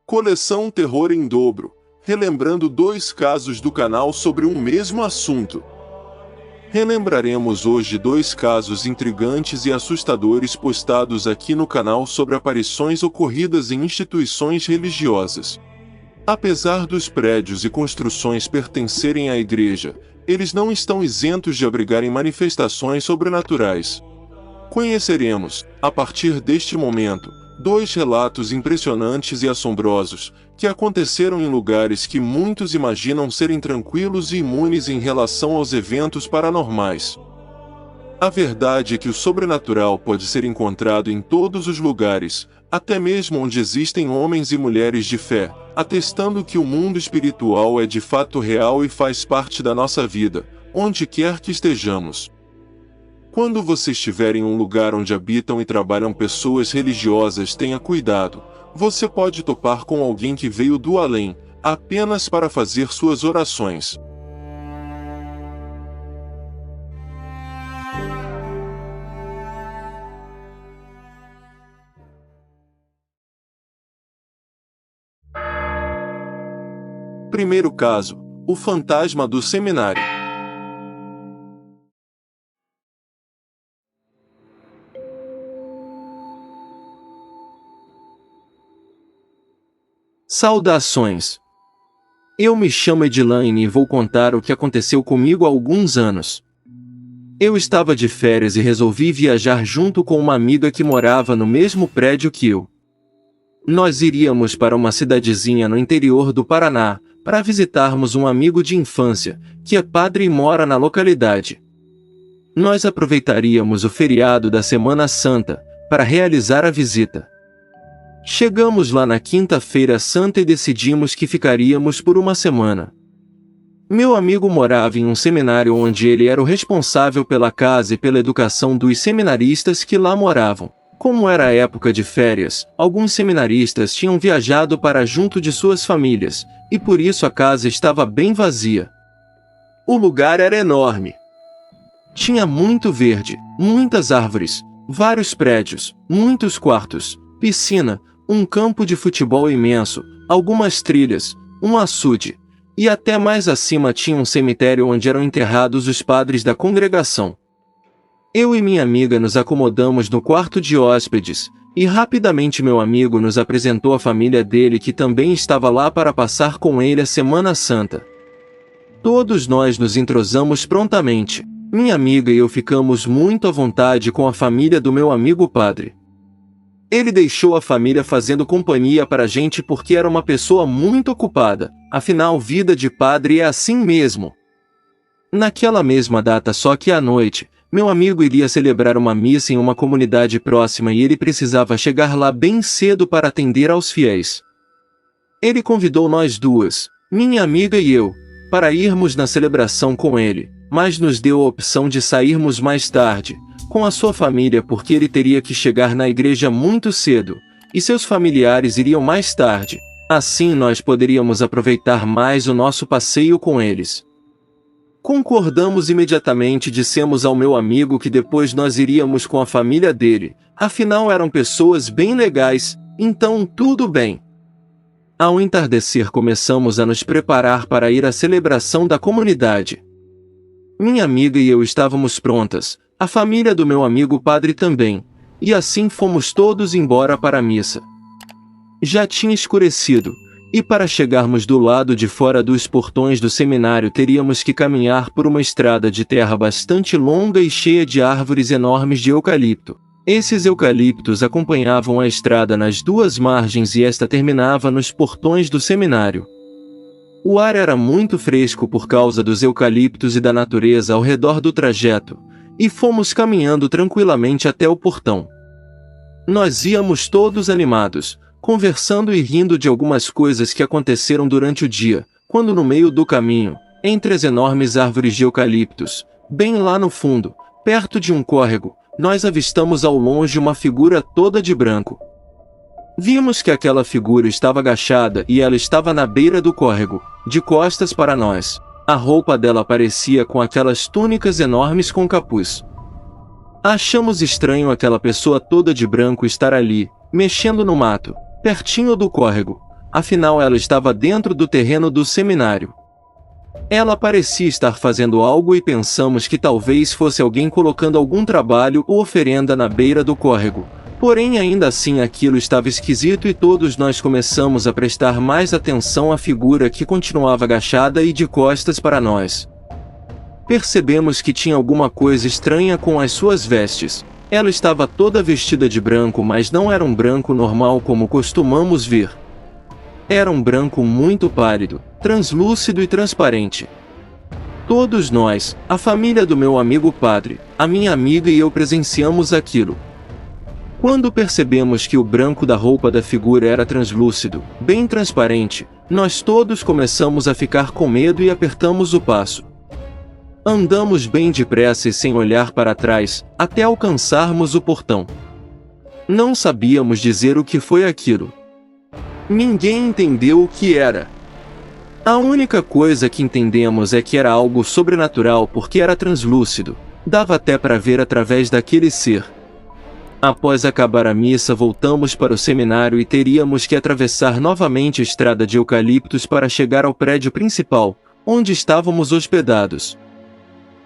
Coleção Terror em Dobro, relembrando 2 casos do canal sobre um mesmo assunto. Relembraremos hoje 2 casos intrigantes e assustadores postados aqui no canal sobre aparições ocorridas em instituições religiosas. Apesar dos prédios e construções pertencerem à igreja, eles não estão isentos de abrigarem manifestações sobrenaturais. Conheceremos, a partir deste momento, 2 relatos impressionantes e assombrosos, que aconteceram em lugares que muitos imaginam serem tranquilos e imunes em relação aos eventos paranormais. A verdade é que o sobrenatural pode ser encontrado em todos os lugares, até mesmo onde existem homens e mulheres de fé, atestando que o mundo espiritual é de fato real e faz parte da nossa vida, onde quer que estejamos. Quando você estiver em um lugar onde habitam e trabalham pessoas religiosas, tenha cuidado. Você pode topar com alguém que veio do além, apenas para fazer suas orações. Primeiro caso: o fantasma do seminário. Saudações! Eu me chamo Edilane e vou contar o que aconteceu comigo há alguns anos. Eu estava de férias e resolvi viajar junto com uma amiga que morava no mesmo prédio que eu. Nós iríamos para uma cidadezinha no interior do Paraná, para visitarmos um amigo de infância, que é padre e mora na localidade. Nós aproveitaríamos o feriado da Semana Santa, para realizar a visita. Chegamos lá na quinta-feira santa e decidimos que ficaríamos por uma semana. Meu amigo morava em um seminário onde ele era o responsável pela casa e pela educação dos seminaristas que lá moravam. Como era a época de férias, alguns seminaristas tinham viajado para junto de suas famílias, e por isso a casa estava bem vazia. O lugar era enorme. Tinha muito verde, muitas árvores, vários prédios, muitos quartos, piscina, um campo de futebol imenso, algumas trilhas, um açude, e até mais acima tinha um cemitério onde eram enterrados os padres da congregação. Eu e minha amiga nos acomodamos no quarto de hóspedes, e rapidamente meu amigo nos apresentou a família dele que também estava lá para passar com ele a Semana Santa. Todos nós nos entrosamos prontamente. Minha amiga e eu ficamos muito à vontade com a família do meu amigo padre. Ele deixou a família fazendo companhia para a gente porque era uma pessoa muito ocupada, afinal vida de padre é assim mesmo. Naquela mesma data, só que à noite, meu amigo iria celebrar uma missa em uma comunidade próxima e ele precisava chegar lá bem cedo para atender aos fiéis. Ele convidou nós duas, minha amiga e eu, para irmos na celebração com ele, mas nos deu a opção de sairmos mais tarde, com a sua família porque ele teria que chegar na igreja muito cedo, e seus familiares iriam mais tarde. Assim nós poderíamos aproveitar mais o nosso passeio com eles. Concordamos imediatamente e dissemos ao meu amigo que depois nós iríamos com a família dele, afinal eram pessoas bem legais, então tudo bem. Ao entardecer começamos a nos preparar para ir à celebração da comunidade. Minha amiga e eu estávamos prontas, a família do meu amigo padre também, e assim fomos todos embora para a missa. Já tinha escurecido, e para chegarmos do lado de fora dos portões do seminário teríamos que caminhar por uma estrada de terra bastante longa e cheia de árvores enormes de eucalipto. Esses eucaliptos acompanhavam a estrada nas 2 margens e esta terminava nos portões do seminário. O ar era muito fresco por causa dos eucaliptos e da natureza ao redor do trajeto, e fomos caminhando tranquilamente até o portão. Nós íamos todos animados, conversando e rindo de algumas coisas que aconteceram durante o dia, quando no meio do caminho, entre as enormes árvores de eucaliptos, bem lá no fundo, perto de um córrego, nós avistamos ao longe uma figura toda de branco. Vimos que aquela figura estava agachada e ela estava na beira do córrego, de costas para nós. A roupa dela parecia com aquelas túnicas enormes com capuz. Achamos estranho aquela pessoa toda de branco estar ali, mexendo no mato, pertinho do córrego, afinal ela estava dentro do terreno do seminário. Ela parecia estar fazendo algo e pensamos que talvez fosse alguém colocando algum trabalho ou oferenda na beira do córrego. Porém, ainda assim aquilo estava esquisito e todos nós começamos a prestar mais atenção à figura que continuava agachada e de costas para nós. Percebemos que tinha alguma coisa estranha com as suas vestes. Ela estava toda vestida de branco, mas não era um branco normal como costumamos ver. Era um branco muito pálido, translúcido e transparente. Todos nós, a família do meu amigo padre, a minha amiga e eu presenciamos aquilo. Quando percebemos que o branco da roupa da figura era translúcido, bem transparente, nós todos começamos a ficar com medo e apertamos o passo. Andamos bem depressa e sem olhar para trás, até alcançarmos o portão. Não sabíamos dizer o que foi aquilo. Ninguém entendeu o que era. A única coisa que entendemos é que era algo sobrenatural porque era translúcido, dava até para ver através daquele ser. Após acabar a missa voltamos para o seminário e teríamos que atravessar novamente a estrada de eucaliptos para chegar ao prédio principal, onde estávamos hospedados.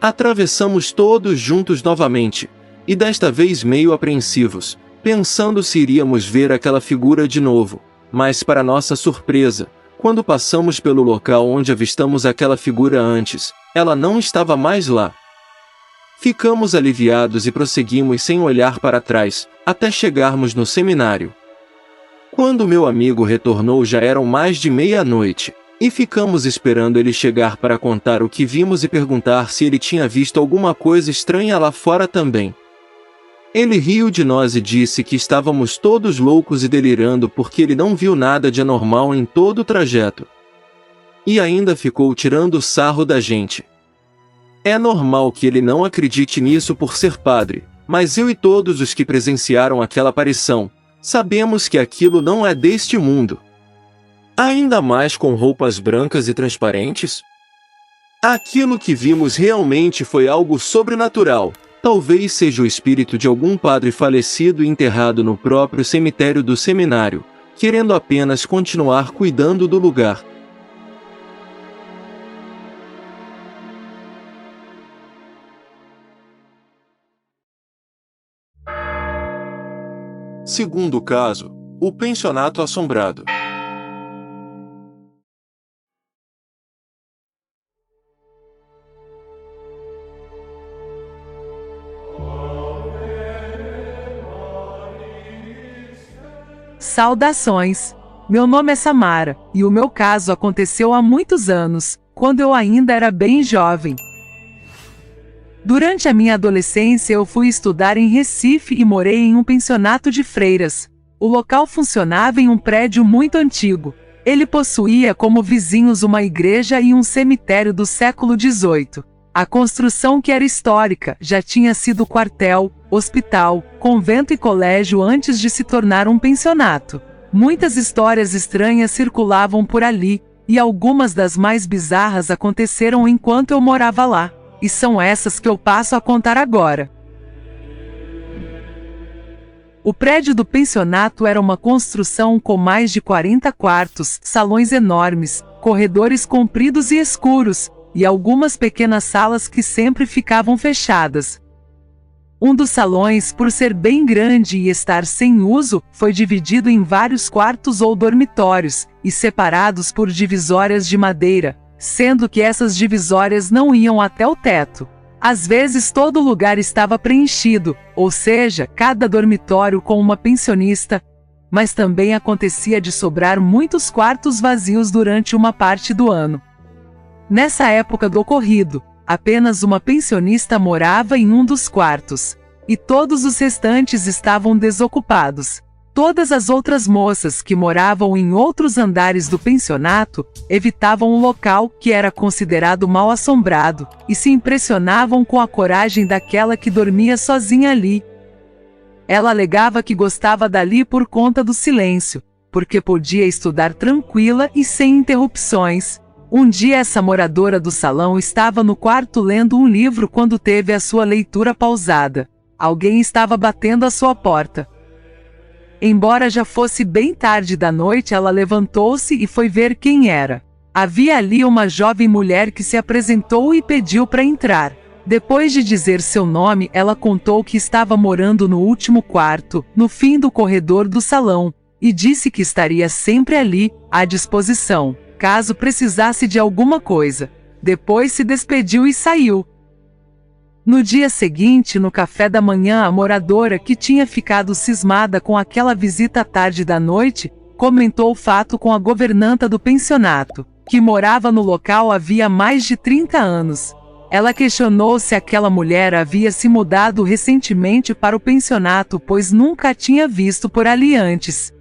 Atravessamos todos juntos novamente, e desta vez meio apreensivos, pensando se iríamos ver aquela figura de novo, mas para nossa surpresa, quando passamos pelo local onde avistamos aquela figura antes, ela não estava mais lá. Ficamos aliviados e prosseguimos sem olhar para trás, até chegarmos no seminário. Quando meu amigo retornou já eram mais de meia-noite, e ficamos esperando ele chegar para contar o que vimos e perguntar se ele tinha visto alguma coisa estranha lá fora também. Ele riu de nós e disse que estávamos todos loucos e delirando porque ele não viu nada de anormal em todo o trajeto. E ainda ficou tirando sarro da gente. É normal que ele não acredite nisso por ser padre, mas eu e todos os que presenciaram aquela aparição, sabemos que aquilo não é deste mundo. Ainda mais com roupas brancas e transparentes? Aquilo que vimos realmente foi algo sobrenatural. Talvez seja o espírito de algum padre falecido e enterrado no próprio cemitério do seminário, querendo apenas continuar cuidando do lugar. Segundo caso, o pensionato assombrado. Saudações! Meu nome é Samara, e o meu caso aconteceu há muitos anos, quando eu ainda era bem jovem. Durante a minha adolescência eu fui estudar em Recife e morei em um pensionato de freiras. O local funcionava em um prédio muito antigo. Ele possuía como vizinhos uma igreja e um cemitério do século XVIII. A construção, que era histórica, já tinha sido quartel, hospital, convento e colégio antes de se tornar um pensionato. Muitas histórias estranhas circulavam por ali, e algumas das mais bizarras aconteceram enquanto eu morava lá. E são essas que eu passo a contar agora. O prédio do pensionato era uma construção com mais de 40 quartos, salões enormes, corredores compridos e escuros, e algumas pequenas salas que sempre ficavam fechadas. Um dos salões, por ser bem grande e estar sem uso, foi dividido em vários quartos ou dormitórios, e separados por divisórias de madeira, sendo que essas divisórias não iam até o teto. Às vezes todo o lugar estava preenchido, ou seja, cada dormitório com uma pensionista, mas também acontecia de sobrar muitos quartos vazios durante uma parte do ano. Nessa época do ocorrido, apenas uma pensionista morava em um dos quartos, e todos os restantes estavam desocupados. Todas as outras moças que moravam em outros andares do pensionato evitavam o local, que era considerado mal assombrado, e se impressionavam com a coragem daquela que dormia sozinha ali. Ela alegava que gostava dali por conta do silêncio, porque podia estudar tranquila e sem interrupções. Um dia essa moradora do salão estava no quarto lendo um livro quando teve a sua leitura pausada. Alguém estava batendo à sua porta. Embora já fosse bem tarde da noite, ela levantou-se e foi ver quem era. Havia ali uma jovem mulher que se apresentou e pediu para entrar. Depois de dizer seu nome, ela contou que estava morando no último quarto, no fim do corredor do salão, e disse que estaria sempre ali, à disposição, caso precisasse de alguma coisa. Depois se despediu e saiu. No dia seguinte, no café da manhã, a moradora, que tinha ficado cismada com aquela visita à tarde da noite, comentou o fato com a governanta do pensionato, que morava no local havia mais de 30 anos. Ela questionou se aquela mulher havia se mudado recentemente para o pensionato, pois nunca a tinha visto por ali antes.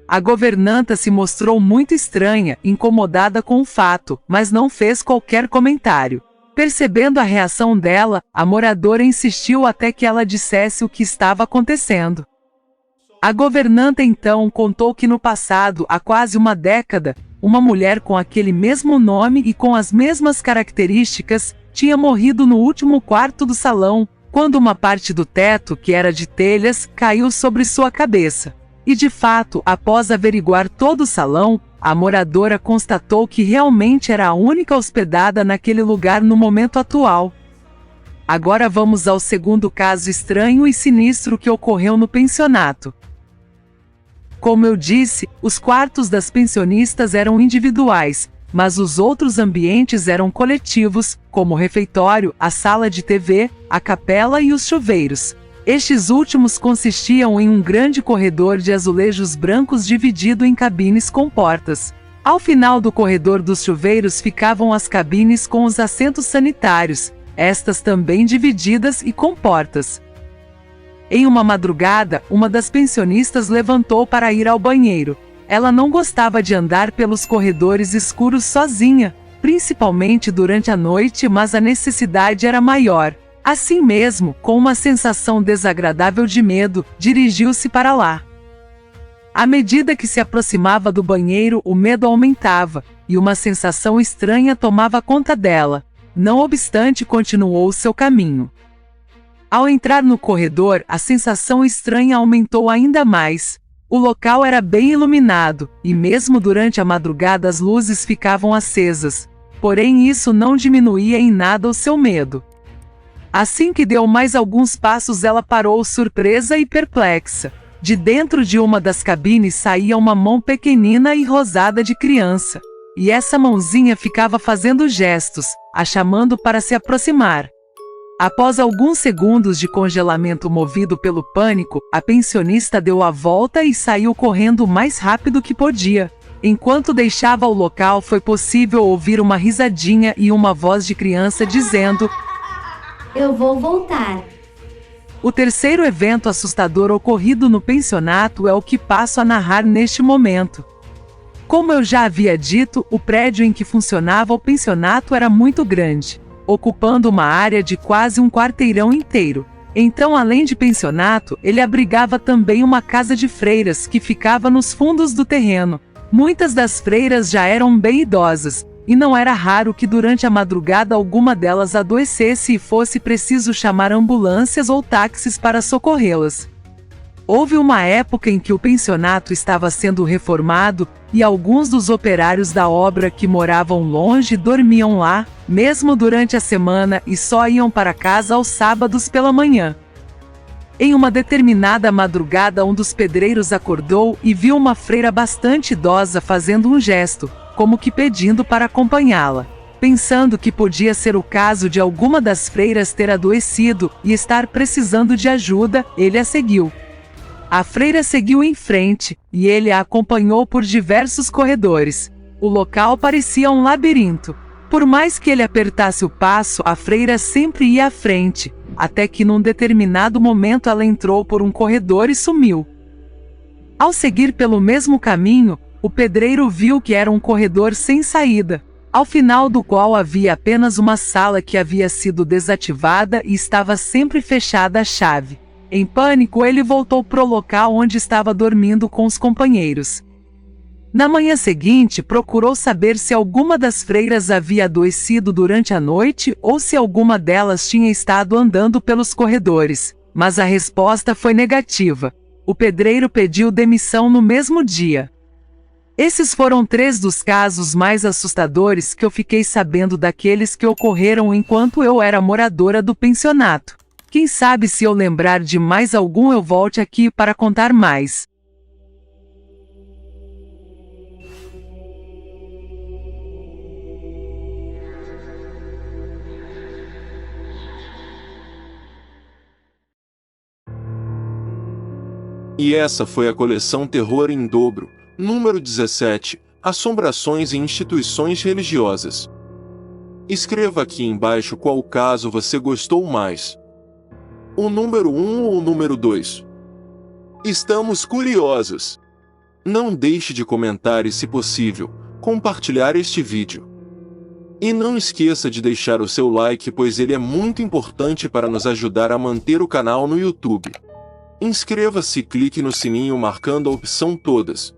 A governanta se mostrou muito estranha, incomodada com o fato, mas não fez qualquer comentário. Percebendo a reação dela, a moradora insistiu até que ela dissesse o que estava acontecendo. A governanta então contou que no passado, há quase uma década, uma mulher com aquele mesmo nome e com as mesmas características tinha morrido no último quarto do salão, quando uma parte do teto, que era de telhas, caiu sobre sua cabeça. E de fato, após averiguar todo o salão, a moradora constatou que realmente era a única hospedada naquele lugar no momento atual. Agora vamos ao segundo caso estranho e sinistro que ocorreu no pensionato. Como eu disse, os quartos das pensionistas eram individuais, mas os outros ambientes eram coletivos, como o refeitório, a sala de TV, a capela e os chuveiros. Estes últimos consistiam em um grande corredor de azulejos brancos dividido em cabines com portas. Ao final do corredor dos chuveiros ficavam as cabines com os assentos sanitários, estas também divididas e com portas. Em uma madrugada, uma das pensionistas levantou para ir ao banheiro. Ela não gostava de andar pelos corredores escuros sozinha, principalmente durante a noite, mas a necessidade era maior. Assim mesmo, com uma sensação desagradável de medo, dirigiu-se para lá. À medida que se aproximava do banheiro, o medo aumentava, e uma sensação estranha tomava conta dela. Não obstante, continuou seu caminho. Ao entrar no corredor, a sensação estranha aumentou ainda mais. O local era bem iluminado, e mesmo durante a madrugada as luzes ficavam acesas. Porém, isso não diminuía em nada o seu medo. Assim que deu mais alguns passos, ela parou surpresa e perplexa. De dentro de uma das cabines saía uma mão pequenina e rosada de criança. E essa mãozinha ficava fazendo gestos, a chamando para se aproximar. Após alguns segundos de congelamento movido pelo pânico, a pensionista deu a volta e saiu correndo o mais rápido que podia. Enquanto deixava o local, foi possível ouvir uma risadinha e uma voz de criança dizendo: "Eu vou voltar." O terceiro evento assustador ocorrido no pensionato é o que passo a narrar neste momento. Como eu já havia dito, o prédio em que funcionava o pensionato era muito grande, ocupando uma área de quase um quarteirão inteiro. Então, além de pensionato, ele abrigava também uma casa de freiras que ficava nos fundos do terreno. Muitas das freiras já eram bem idosas, e não era raro que durante a madrugada alguma delas adoecesse e fosse preciso chamar ambulâncias ou táxis para socorrê-las. Houve uma época em que o pensionato estava sendo reformado e alguns dos operários da obra que moravam longe dormiam lá, mesmo durante a semana, e só iam para casa aos sábados pela manhã. Em uma determinada madrugada, um dos pedreiros acordou e viu uma freira bastante idosa fazendo um gesto, como que pedindo para acompanhá-la. Pensando que podia ser o caso de alguma das freiras ter adoecido e estar precisando de ajuda, ele a seguiu. A freira seguiu em frente, e ele a acompanhou por diversos corredores. O local parecia um labirinto. Por mais que ele apertasse o passo, a freira sempre ia à frente, até que num determinado momento ela entrou por um corredor e sumiu. Ao seguir pelo mesmo caminho, o pedreiro viu que era um corredor sem saída, ao final do qual havia apenas uma sala que havia sido desativada e estava sempre fechada à chave. Em pânico, ele voltou para o local onde estava dormindo com os companheiros. Na manhã seguinte, procurou saber se alguma das freiras havia adoecido durante a noite ou se alguma delas tinha estado andando pelos corredores, mas a resposta foi negativa. O pedreiro pediu demissão no mesmo dia. Esses foram 3 dos casos mais assustadores que eu fiquei sabendo daqueles que ocorreram enquanto eu era moradora do pensionato. Quem sabe se eu lembrar de mais algum eu volte aqui para contar mais. E essa foi a coleção Terror em Dobro, número 17, Assombrações em Instituições Religiosas. Escreva aqui embaixo qual caso você gostou mais. O número 1 ou o número 2? Estamos curiosos! Não deixe de comentar e, se possível, compartilhar este vídeo. E não esqueça de deixar o seu like, pois ele é muito importante para nos ajudar a manter o canal no YouTube. Inscreva-se e clique no sininho marcando a opção Todas.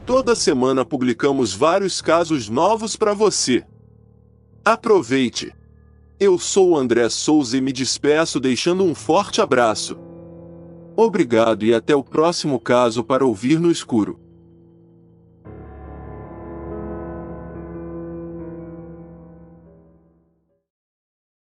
Toda semana publicamos vários casos novos para você. Aproveite! Eu sou o André Souza e me despeço deixando um forte abraço. Obrigado e até o próximo caso para ouvir no escuro.